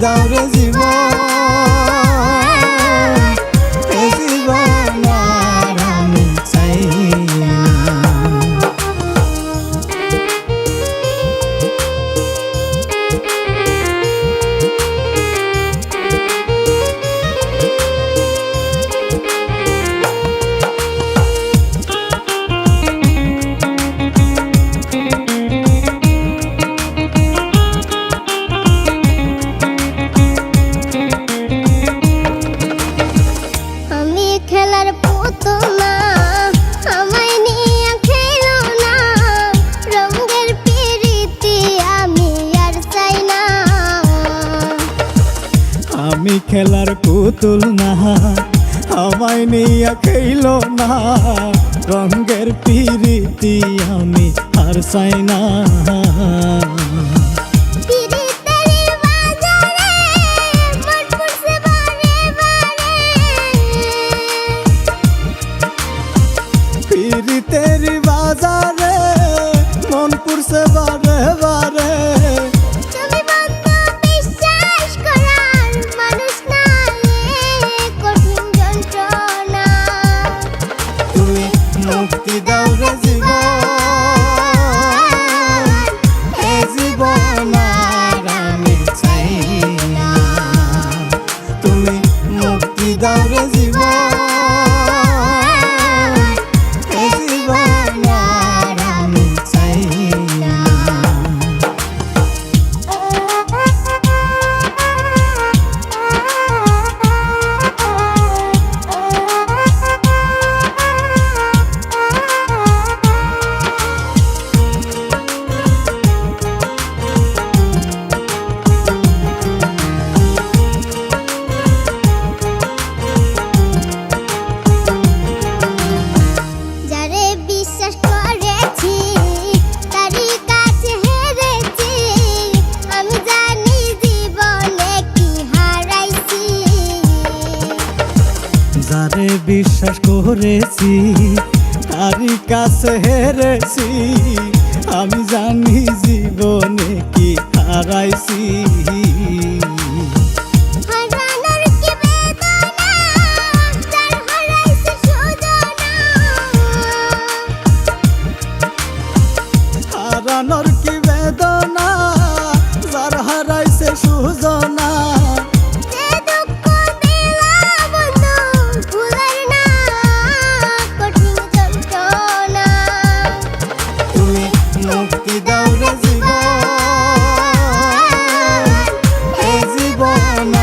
দাও রে জীবন, এ জীবন আর আমি চাই না। খেলার পুতুল না, আমায় নিয়ে খেলো না, রঙের পিরিতি আমি আর চাই না। আমি খেলার পুতুল না, আমায় নিয়ে খেলো না, রঙের পিরিতি আমি আর চাই না। তেরি বাজারে মন পুরছে বারে বারে, তুমি বন্ধু বিশ্বাস করার মানুষ না, কঠিন যন্ত্রণা। তুমি মুক্তি দাও রে জীবন, এ জীবন আর আমি চাই না। তুমি মুক্তি দাও রে জীবন, যারে বিশ্বাস করেছি তারই কাছে হেরেছি, আমি জানি জীবনে কি হারাইছি। হারানোর কি বেদনা, যার হারাইছে সুজনা। হারানোর কি বেদনা, যার হারাইছে সুজনা। মুক্তি দাও রে জীবন, এ জীবন